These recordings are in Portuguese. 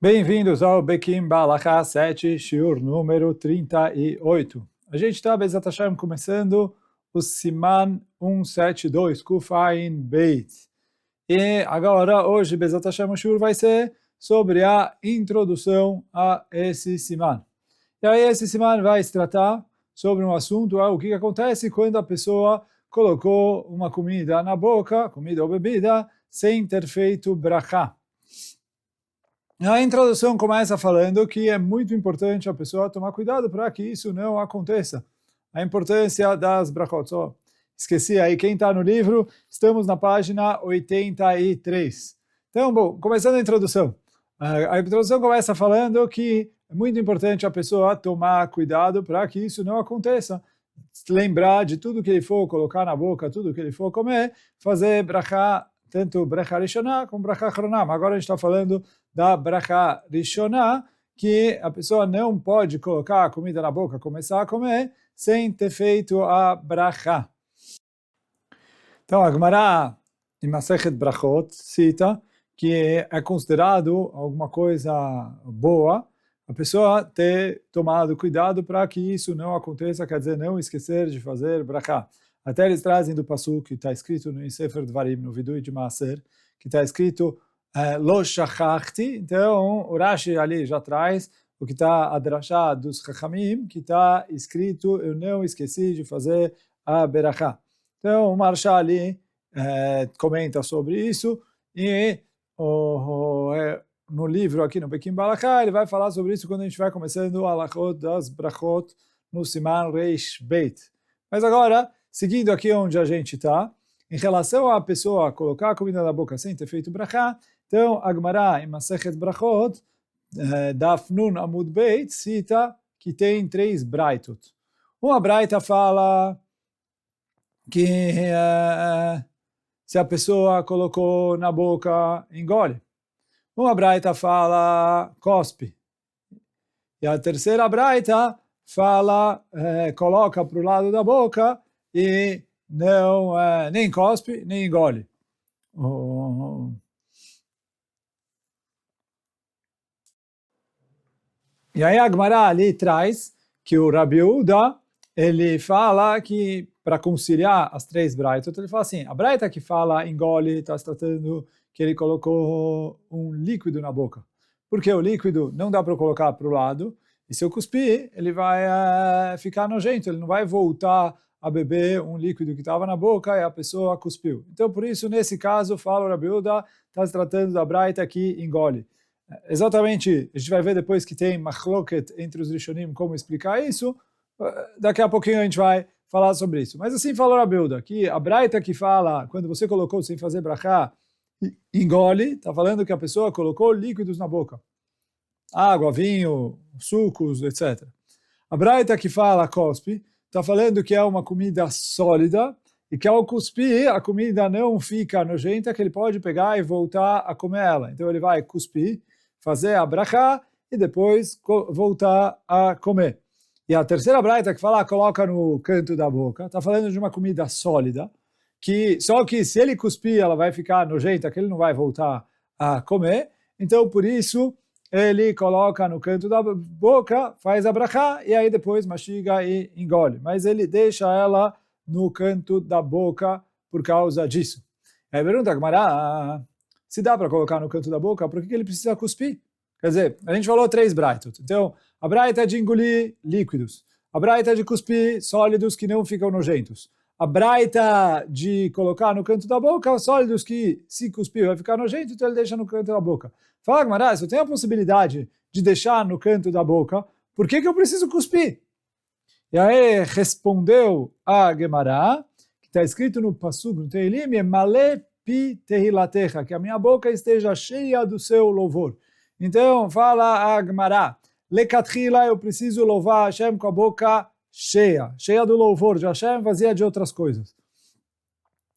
Bem-vindos ao Bekim Balacha 7, Shiur número 38. A gente está, Bezat Hashem, começando o Siman 172, Kufain Beit. E agora, hoje, Bezat Hashem, o Shiur vai ser sobre a introdução a esse Siman. E aí, esse Siman vai se tratar sobre um assunto, o que acontece quando a pessoa colocou uma comida na boca, comida ou bebida, sem ter feito brachá. A introdução começa falando que é muito importante a pessoa tomar cuidado para que isso não aconteça. A importância das brachot. Esqueci aí, quem está no livro, estamos na página 83. Então, bom, começando a introdução. A introdução começa falando que é muito importante a pessoa tomar cuidado para que isso não aconteça. Lembrar de tudo que ele for colocar na boca, tudo que ele for comer, fazer brachá, tanto brachá rishoná como brachá chroná. Mas agora a gente está falando da brachá rishoná, que a pessoa não pode colocar a comida na boca, começar a comer, sem ter feito a brachá. Então, a Gemara, em Masechet Brachot, cita que é considerado alguma coisa boa a pessoa ter tomado cuidado para que isso não aconteça, quer dizer, não esquecer de fazer brachá. Até eles trazem do Pasuk, que está escrito no Sefer Dvarim, no Vidui de Maaser, que está escrito Lo Shachachti. Então, o Rashi ali já traz o que está a drashá dos Chachamim, que está escrito, eu não esqueci de fazer a berachá. Então, o Marsha ali comenta sobre isso, e no livro aqui no Bekim Balacha, ele vai falar sobre isso quando a gente vai começando o halachot das brachot no Siman Reish Beit. Mas agora, seguindo aqui onde a gente está, em relação à pessoa colocar a comida na boca sem ter feito brachá, então a Gemara em Masechet Brachot, Daf Nun Amud Beit, cita que tem 3 braitot. Uma braita fala que se a pessoa colocou na boca, engole. Uma braita fala cospe. E a terceira braita fala coloca para o lado da boca e não nem cospe nem engole. E aí a Gemara ali traz que o Rabi Uda, ele fala que para conciliar as 3 braitas, ele fala assim, a braita que fala engole está se tratando que ele colocou um líquido na boca. Porque o líquido não dá para colocar para o lado, e se eu cuspir, ele vai ficar nojento, ele não vai voltar a beber um líquido que estava na boca e a pessoa cuspiu. Então, por isso, nesse caso, fala o Rabi Uda, está se tratando da braita que engole. Exatamente, a gente vai ver depois que tem machloket entre os rishonim como explicar isso, daqui a pouquinho a gente vai falar sobre isso. Mas assim falou a Rabi, que a braita que fala, quando você colocou sem fazer brachá, engole, está falando que a pessoa colocou líquidos na boca. Água, vinho, sucos, etc. A braita que fala cospe, está falando que é uma comida sólida, e que ao cuspir, a comida não fica nojenta, que ele pode pegar e voltar a comer ela. Então ele vai cuspir, fazer a brachá, e depois voltar a comer. E a terceira braita que fala, coloca no canto da boca, está falando de uma comida sólida, que só que se ele cuspir, ela vai ficar nojenta, que ele não vai voltar a comer. Então, por isso, ele coloca no canto da boca, faz a brachá, e aí depois mastiga e engole. Mas ele deixa ela no canto da boca por causa disso. Aí pergunta a Gemara, se dá para colocar no canto da boca, por que ele precisa cuspir? Quer dizer, a gente falou 3 braitot. Então, a braita é de engolir líquidos. A braita é de cuspir sólidos que não ficam nojentos. A braita de colocar no canto da boca sólidos que, se cuspir, vai ficar nojento, então ele deixa no canto da boca. Fala, Gemara, se eu tenho a possibilidade de deixar no canto da boca, por que eu preciso cuspir? E aí respondeu a Gemara, que está escrito no Pasuk, no Teilim, Male pi tehilatecha, que a minha boca esteja cheia do seu louvor. Então, fala a Gemara, Lekatchila, eu preciso louvar Hashem com a boca cheia do louvor de Hashem, vazia de outras coisas.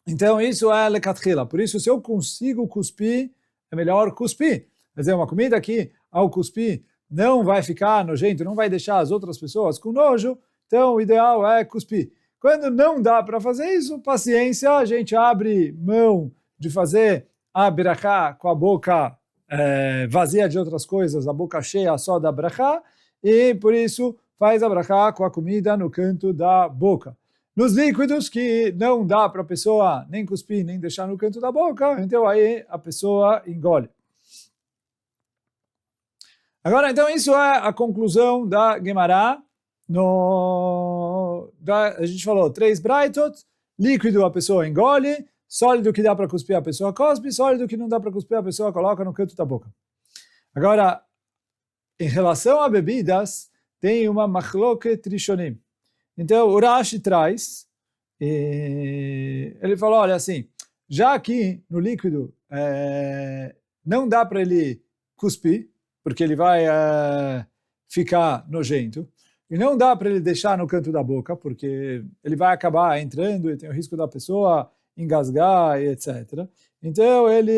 Então, isso é Lekatchila. Por isso, se eu consigo cuspir, é melhor cuspir. Quer dizer, uma comida que, ao cuspir, não vai ficar nojento, não vai deixar as outras pessoas com nojo, então o ideal é cuspir. Quando não dá para fazer isso, paciência, a gente abre mão de fazer a berachá com a boca vazia de outras coisas, a boca cheia só da brachá, e por isso faz a brachá com a comida no canto da boca. Nos líquidos que não dá para a pessoa nem cuspir, nem deixar no canto da boca, então aí a pessoa engole. Agora, então, isso é a conclusão da Gemara. A gente falou 3 braitot, líquido a pessoa engole, sólido que dá para cuspir a pessoa cospe, sólido que não dá para cuspir a pessoa coloca no canto da boca. Agora, em relação a bebidas, tem uma machloket rishonim. Então, o Rashi traz, ele falou, olha assim, já que no líquido não dá para ele cuspir, porque ele vai ficar nojento, e não dá para ele deixar no canto da boca, porque ele vai acabar entrando e tem o risco da pessoa engasgar e etc. Então, ele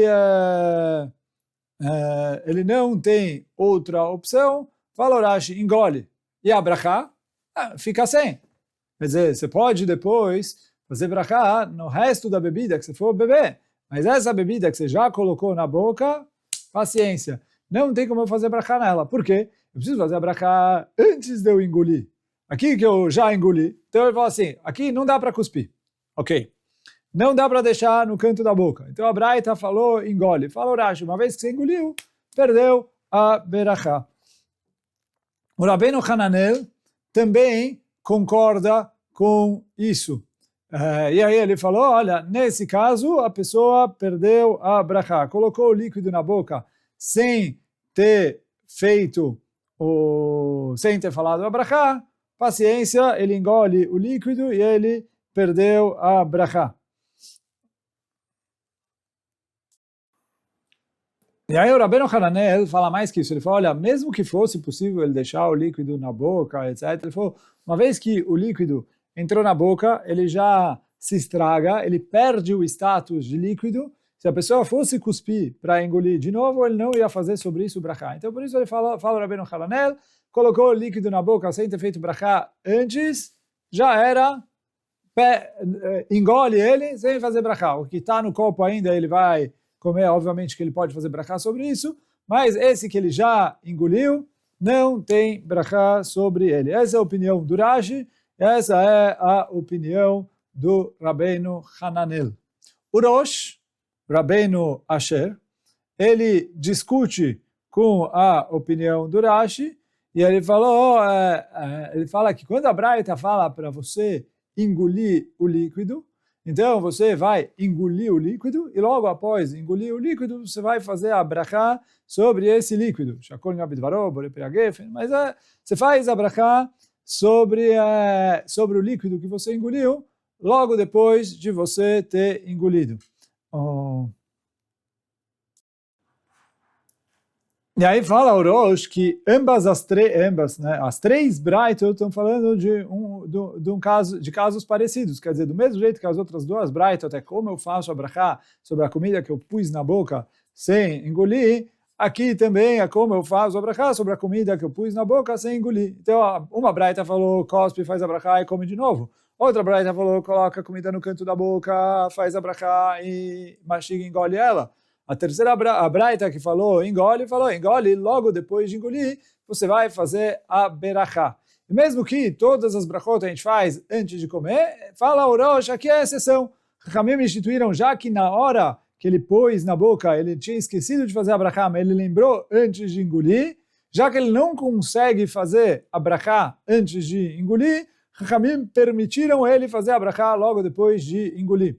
não tem outra opção, fala o Rashi, engole. E a brachá, fica sem. Quer dizer, você pode depois fazer brachá no resto da bebida que você for beber, mas essa bebida que você já colocou na boca, paciência, não tem como eu fazer brachá nela. Por quê? Eu preciso fazer a brachá antes de eu engolir. Aqui que eu já engoli, então ele fala assim, aqui não dá para cuspir. Ok. Não dá para deixar no canto da boca. Então a Braita falou, engole. Fala o Rashi, uma vez que você engoliu, perdeu a berachá. O Rabbeinu Hananel também concorda com isso. E aí ele falou, olha, nesse caso a pessoa perdeu a brachá, colocou o líquido na boca sem ter feito, sem ter falado a brachá, paciência, ele engole o líquido e ele perdeu a brachá. E aí o Rabbeinu Hananel fala mais que isso, ele fala, olha, mesmo que fosse possível ele deixar o líquido na boca, etc., ele falou, uma vez que o líquido entrou na boca, ele já se estraga, ele perde o status de líquido, se a pessoa fosse cuspir para engolir de novo, ele não ia fazer sobre isso brachá. Então por isso ele fala o Rabbeinu Hananel, colocou o líquido na boca sem ter feito brachá antes, já era, engole ele sem fazer brachá. O que está no copo ainda ele vai comer, obviamente que ele pode fazer brachá sobre isso, mas esse que ele já engoliu, não tem brachá sobre ele. Essa é a opinião do Rashi, essa é a opinião do Rabbeinu Hananel. O Rosh, Rabbeinu Asher, ele discute com a opinião do Rashi, e ele falou, ele fala que quando a Braita fala para você engolir o líquido, então você vai engolir o líquido e logo após engolir o líquido você vai fazer a brachá sobre esse líquido. Mas você faz a brachá sobre o líquido que você engoliu logo depois de você ter engolido. E aí fala o Rosh que as três Braitot estão falando de casos parecidos, quer dizer, do mesmo jeito que as outras duas Braitot, é como eu faço a brachá sobre a comida que eu pus na boca sem engolir, aqui também é como eu faço a brachá sobre a comida que eu pus na boca sem engolir. Então, uma Braita falou, cospe, faz a brachá e come de novo. Outra Braita falou, coloca a comida no canto da boca, faz a brachá e mastiga e engole ela. A terceira, a Braita que falou, engole, logo depois de engolir, você vai fazer a berachá. E mesmo que todas as brachot a gente faz antes de comer, fala o Rosh, aqui é a exceção. Ramim instituíram, já que na hora que ele pôs na boca, ele tinha esquecido de fazer a brachá, mas ele lembrou antes de engolir, já que ele não consegue fazer a brachá antes de engolir, Ramim permitiram ele fazer a brachá logo depois de engolir.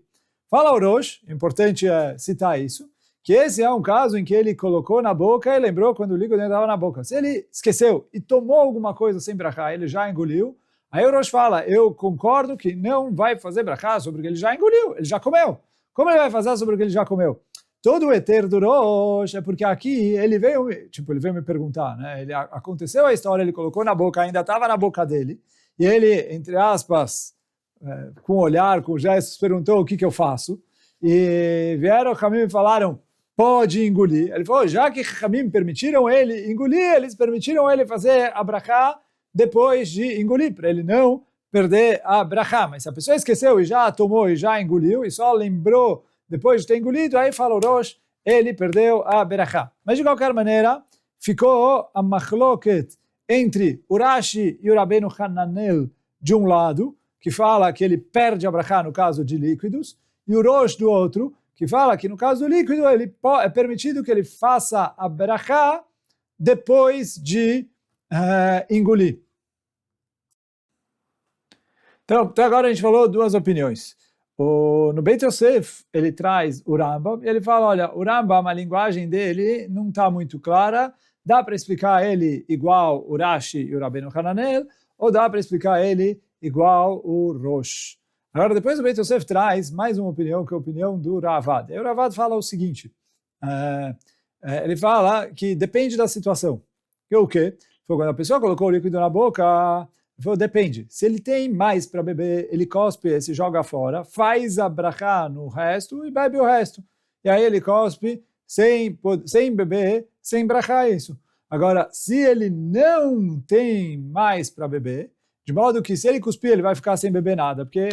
Fala o Rosh, importante é citar isso, que esse é um caso em que ele colocou na boca e lembrou quando o líquido estava na boca. Se ele esqueceu e tomou alguma coisa sem brachá, ele já engoliu, aí o Rosh fala, eu concordo que não vai fazer brachá sobre o que ele já engoliu, ele já comeu. Como ele vai fazer sobre o que ele já comeu? Todo o eter do Rosh é porque aqui ele veio me perguntar, né? Aconteceu a história, ele colocou na boca, ainda estava na boca dele, e ele, entre aspas, com olhar, com gestos, perguntou o que eu faço, e vieram o caminho e falaram, pode engolir. Ele falou, já que Ramim permitiram ele engolir, eles permitiram ele fazer a brachá depois de engolir, para ele não perder a brachá. Mas se a pessoa esqueceu e já tomou e já engoliu, e só lembrou depois de ter engolido, aí fala o Rosh, ele perdeu a berachá. Mas de qualquer maneira, ficou a machloket entre o Rashi e o Rabbeinu Hananel de um lado, que fala que ele perde a berachá no caso de líquidos, e o Rosh do outro, que fala que no caso do líquido é permitido que ele faça a berachá depois de engolir. Então, até agora a gente falou duas opiniões. No Beit Yosef, ele traz o Rambam, e ele fala, olha, o Rambam, a linguagem dele não está muito clara, dá para explicar ele igual o Rashi e o Rabbeinu Hananel, ou dá para explicar ele igual o Rosh. Agora, depois o Beit Yosef traz mais uma opinião, que é a opinião do Ravad. E o Ravad fala o seguinte, ele fala que depende da situação. Que o quê? Quando a pessoa colocou o líquido na boca, depende. Se ele tem mais para beber, ele cospe, se joga fora, faz a brachá no resto e bebe o resto. E aí ele cospe sem beber, sem brachá isso. Agora, se ele não tem mais para beber, de modo que se ele cuspir, ele vai ficar sem beber nada, porque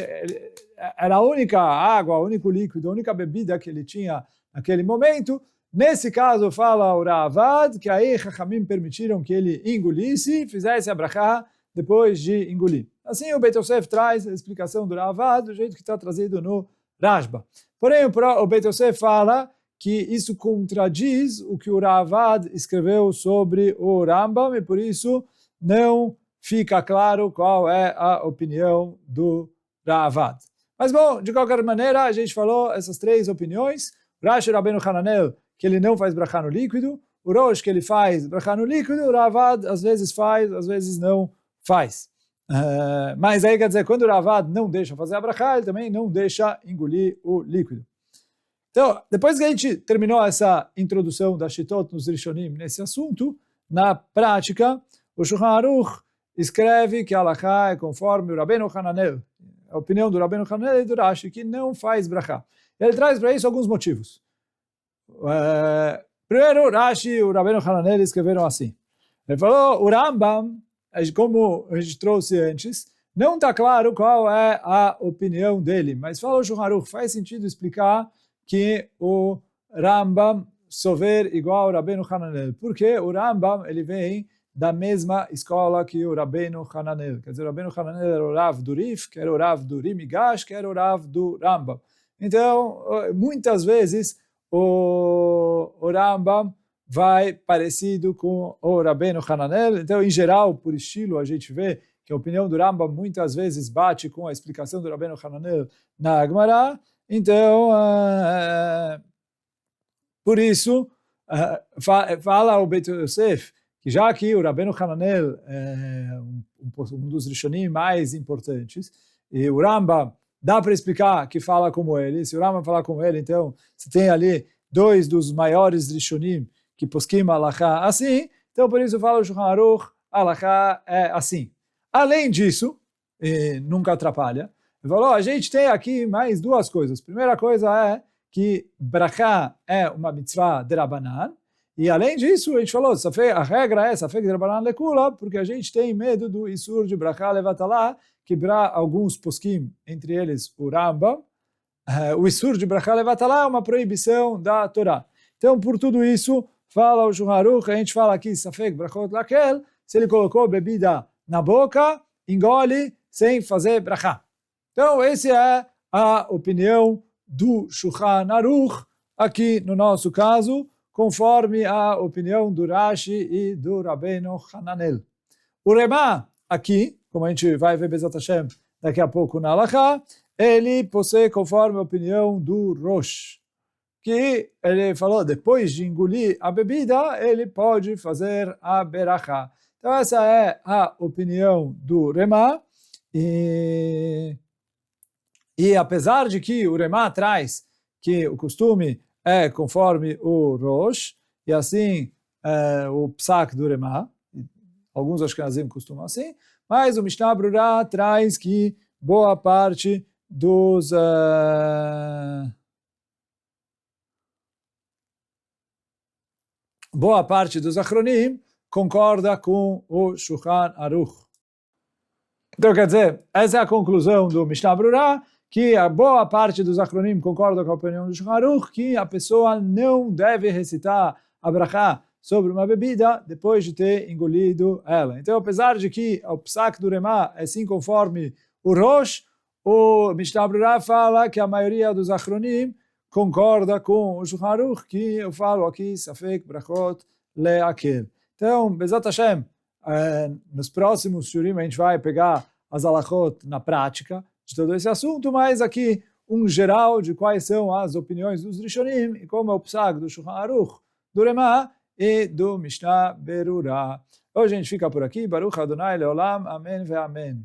era a única água, o único líquido, a única bebida que ele tinha naquele momento. Nesse caso, fala o Ravad, que aí Chachamim permitiram que ele engolisse, fizesse a brachá depois de engolir. Assim, o Beit Yosef traz a explicação do Ravad do jeito que está trazido no Rashba. Porém, o Beit Yosef fala que isso contradiz o que o Ravad escreveu sobre o Rambam, e por isso não fica claro qual é a opinião do Ravad. Mas bom, de qualquer maneira, a gente falou essas três opiniões. Rashi e Rabbeinu Hananel, que ele não faz brachá no líquido, o Rosh, que ele faz brachá no líquido, o Ravad às vezes faz, às vezes não faz. Mas aí quer dizer, quando o Ravad não deixa fazer a brachá, ele também não deixa engolir o líquido. Então, depois que a gente terminou essa introdução da Shitot nos Rishonim nesse assunto, na prática, o Shulchan Aruch escreve que a halachá é conforme o Rabbeinu Hananel, a opinião do Rabbeinu Hananel e do Rashi, que não faz brachá. Ele traz para isso alguns motivos. Primeiro, Rashi e o Rabbeinu Hananel escreveram assim. Ele falou, o Rambam, como a gente trouxe antes, não está claro qual é a opinião dele, mas fala o Shulchan Aruch, faz sentido explicar que o Rambam sover igual ao Rabbeinu Hananel, porque o Rambam ele vem da mesma escola que o Rabbeinu Hananel. Quer dizer, o Rabbeinu Hananel era o Rav do Rif, que era o Rav do Rimigash, que era o Rav do Rambam. Então, muitas vezes, o Rambam vai parecido com o Rabbeinu Hananel. Então, em geral, por estilo, a gente vê que a opinião do Rambam muitas vezes bate com a explicação do Rabbeinu Hananel na Gemara. Então, por isso, fala o Beit Yosef, que já que o Rabbeinu Hananel é um dos Rishonim mais importantes, e o Rambam dá para explicar que fala como ele, se o Rambam falar como ele, então você tem ali dois dos maiores Rishonim que posquim a halachá assim, então por isso fala o Shulchan Aruch, a halachá é assim. Além disso, nunca atrapalha, ele falou, a gente tem aqui mais duas coisas. Primeira coisa é que brachá é uma mitzvah de Rabanan, e além disso, a gente falou, a regra é Safek de Rabanan Lekula, porque a gente tem medo do Isur de Brachá Levatalá, quebrar alguns poskim, entre eles o Rambam. O Isur de Brachá Levatalá é uma proibição da Torá. Então, por tudo isso, fala o Shulchan Aruch, a gente fala aqui Safek Brachot Lakel, se ele colocou bebida na boca, engole sem fazer Brachá. Então, essa é a opinião do Shulchan Aruch, aqui no nosso caso, conforme a opinião do Rashi e do Rabbeinu Hananel. O Remá, aqui, como a gente vai ver Bezat Hashem daqui a pouco na halachá, ele possui conforme a opinião do Rosh, que ele falou, depois de engolir a bebida, ele pode fazer a berachá. Então essa é a opinião do Remá, e apesar de que o Remá traz que o costume é conforme o Rosh, e assim o Psak do Remá, alguns Ashkenazim costumam assim, mas o Mishnah Brura traz que boa parte dos Achronim concorda com o Shulchan Aruch. Então, quer dizer, essa é a conclusão do Mishnah Brura, que a boa parte dos acronim concorda com a opinião do Shulchan Aruch, que a pessoa não deve recitar a brachá sobre uma bebida depois de ter engolido ela. Então, apesar de que o psak do Remá é sim conforme o Rosh, o Mishnah Brura fala que a maioria dos acronim concorda com o Shulchan Aruch, que eu falo aqui, Safek Brachot Le'akel. Então, Bezat Hashem, nos próximos shurim a gente vai pegar as halachot na prática de todo esse assunto, mas aqui um geral de quais são as opiniões dos Rishonim e como é o psak do Shulchan Aruch, do Remá e do Mishnah Berurah. Hoje a gente fica por aqui. Baruch Adonai Leolam. Amém ve amém.